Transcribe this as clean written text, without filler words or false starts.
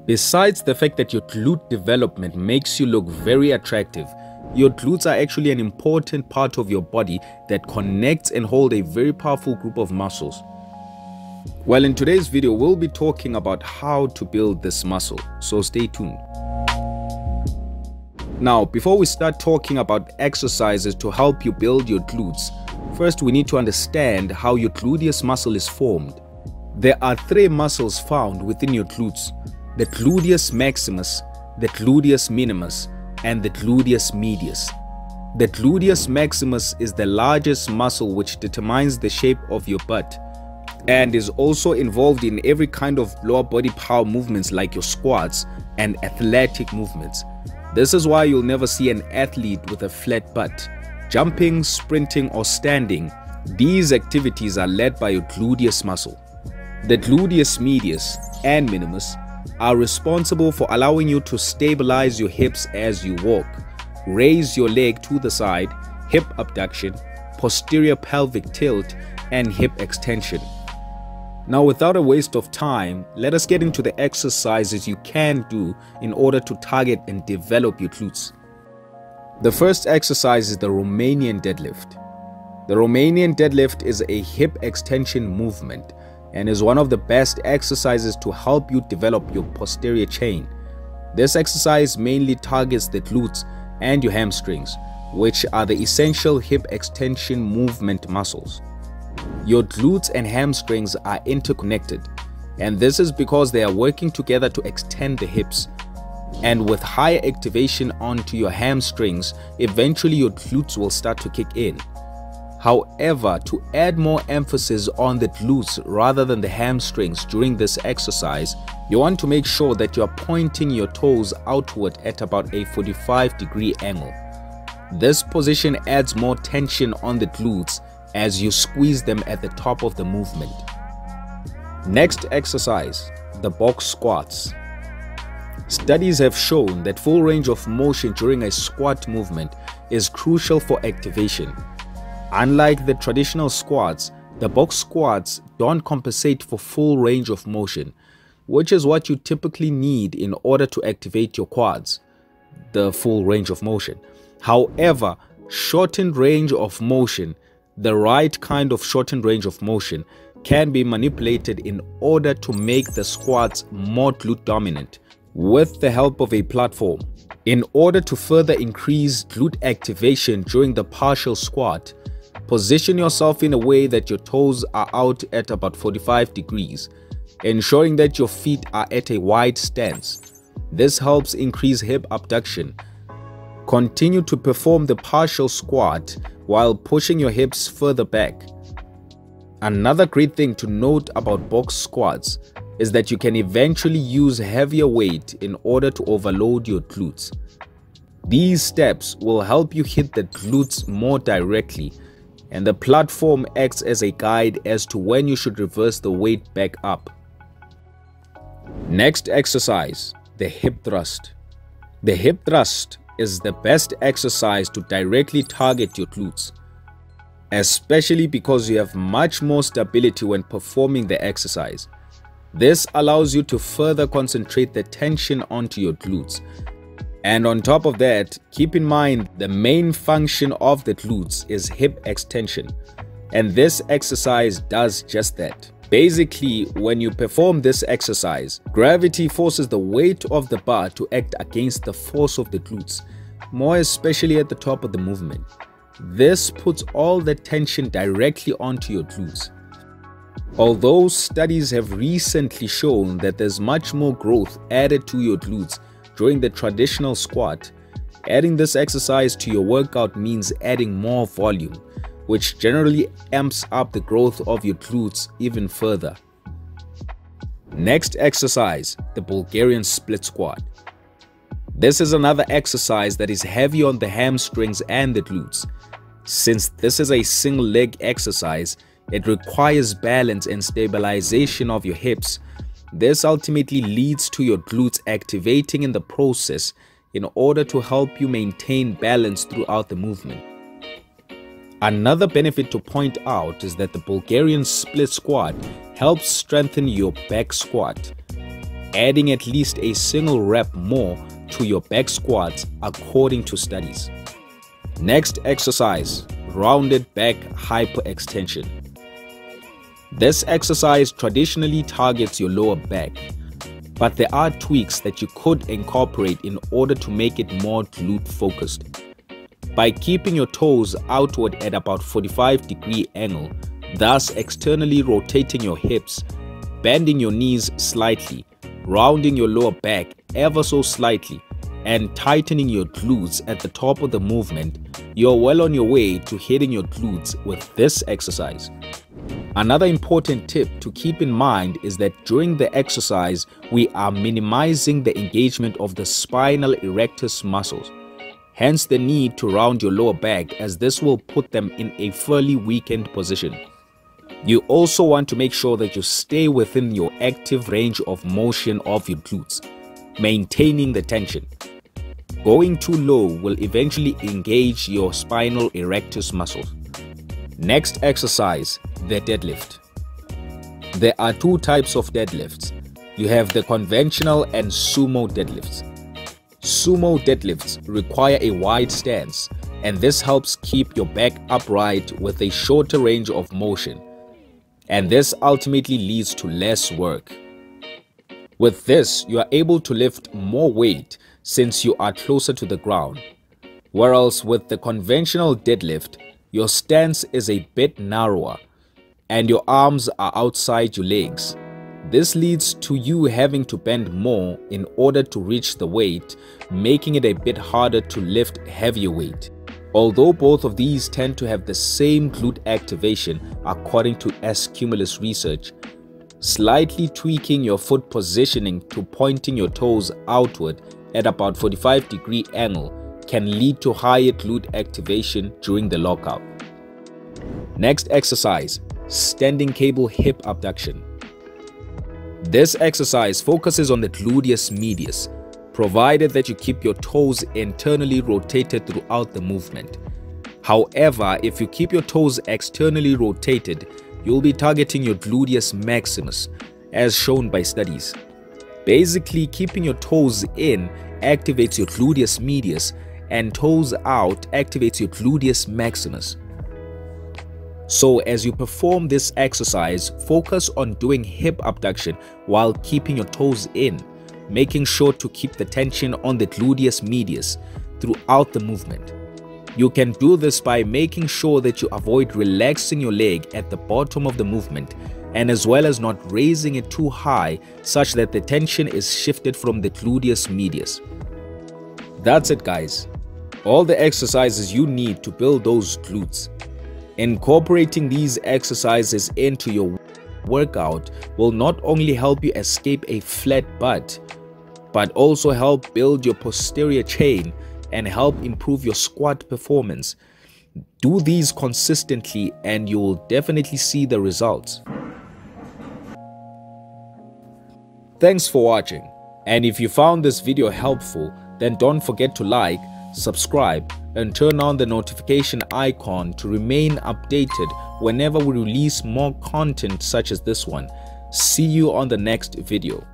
Besides the fact that your glute development makes you look very attractive, your glutes are actually an important part of your body that connects and hold a very powerful group of muscles. Well, in today's video, we'll be talking about how to build this muscle, so stay tuned. Now, before we start talking about exercises to help you build your glutes, first we need to understand how your gluteus muscle is formed. There are three muscles found within your glutes: the gluteus maximus, the gluteus minimus, and the gluteus medius. The gluteus maximus is the largest muscle which determines the shape of your butt and is also involved in every kind of lower body power movements like your squats and athletic movements. This is why you'll never see an athlete with a flat butt. Jumping, sprinting, or standing, these activities are led by your gluteus muscle. The gluteus medius and minimus are responsible for allowing you to stabilize your hips as you walk, raise your leg to the side, hip abduction, posterior pelvic tilt, and hip extension. Now, without a waste of time, let us get into the exercises you can do in order to target and develop your glutes. The first exercise is the Romanian deadlift. The Romanian deadlift is a hip extension movement and is one of the best exercises to help you develop your posterior chain. This exercise mainly targets the glutes and your hamstrings, which are the essential hip extension movement muscles. Your glutes and hamstrings are interconnected, and this is because they are working together to extend the hips. And with higher activation onto your hamstrings, eventually your glutes will start to kick in. However, to add more emphasis on the glutes rather than the hamstrings during this exercise, you want to make sure that you are pointing your toes outward at about a 45-degree angle. This position adds more tension on the glutes as you squeeze them at the top of the movement. Next exercise, the box squats. Studies have shown that full range of motion during a squat movement is crucial for activation. Unlike the traditional squats, the box squats don't compensate for full range of motion, which is what you typically need in order to activate your quads, the full range of motion. However, shortened range of motion, the right kind of shortened range of motion, can be manipulated in order to make the squats more glute dominant with the help of a platform. In order to further increase glute activation during the partial squat, position yourself in a way that your toes are out at about 45 degrees, ensuring that your feet are at a wide stance. This helps increase hip abduction. Continue to perform the partial squat while pushing your hips further back. Another great thing to note about box squats is that you can eventually use heavier weight in order to overload your glutes. These steps will help you hit the glutes more directly, and the platform acts as a guide as to when you should reverse the weight back up. Next exercise, the hip thrust. The hip thrust is the best exercise to directly target your glutes, especially because you have much more stability when performing the exercise. This allows you to further concentrate the tension onto your glutes. And on top of that, keep in mind the main function of the glutes is hip extension, and this exercise does just that. Basically, when you perform this exercise, gravity forces the weight of the bar to act against the force of the glutes, more especially at the top of the movement. This puts all the tension directly onto your glutes. Although studies have recently shown that there's much more growth added to your glutes during the traditional squat, adding this exercise to your workout means adding more volume, which generally amps up the growth of your glutes even further. Next exercise, the Bulgarian split squat. This is another exercise that is heavy on the hamstrings and the glutes. Since this is a single leg exercise, it requires balance and stabilization of your hips. This ultimately leads to your glutes activating in the process in order to help you maintain balance throughout the movement. Another benefit to point out is that the Bulgarian split squat helps strengthen your back squat. adding at least a single rep more to your back squats according to studies. Next exercise, rounded back hyperextension. This exercise traditionally targets your lower back, but there are tweaks that you could incorporate in order to make it more glute focused. By keeping your toes outward at about 45-degree angle, thus externally rotating your hips, bending your knees slightly, rounding your lower back ever so slightly, and tightening your glutes at the top of the movement, you're well on your way to hitting your glutes with this exercise. Another important tip to keep in mind is that during the exercise, we are minimizing the engagement of the spinal erectus muscles, hence the need to round your lower back, as this will put them in a fairly weakened position. You also want to make sure that you stay within your active range of motion of your glutes, maintaining the tension. Going too low will eventually engage your spinal erectus muscles. Next exercise, the deadlift. There are two types of deadlifts. You have the conventional and sumo deadlifts. Sumo deadlifts require a wide stance, and this helps keep your back upright with a shorter range of motion, and this ultimately leads to less work. With this, you are able to lift more weight since you are closer to the ground, whereas with the conventional deadlift, your stance is a bit narrower and your arms are outside your legs. This leads to you having to bend more in order to reach the weight, making it a bit harder to lift heavier weight. Although both of these tend to have the same glute activation according to S-Cumulus research, slightly tweaking your foot positioning to pointing your toes outward at about 45-degree angle can lead to higher glute activation during the lockout. Next exercise, standing cable hip abduction. This exercise focuses on the gluteus medius, provided that you keep your toes internally rotated throughout the movement. However, if you keep your toes externally rotated, you'll be targeting your gluteus maximus, as shown by studies. Basically, keeping your toes in activates your gluteus medius and toes out activates your gluteus maximus. So as you perform this exercise, focus on doing hip abduction while keeping your toes in, making sure to keep the tension on the gluteus medius throughout the movement. You can do this by making sure that you avoid relaxing your leg at the bottom of the movement, and as well as not raising it too high such that the tension is shifted from the gluteus medius. That's it, guys. All the exercises you need to build those glutes. Incorporating these exercises into your workout will not only help you escape a flat butt, but also help build your posterior chain and help improve your squat performance. Do these consistently and you will definitely see the results. Thanks for watching, and if you found this video helpful, then don't forget to like, subscribe, and turn on the notification icon to remain updated whenever we release more content such as this one. See you on the next video.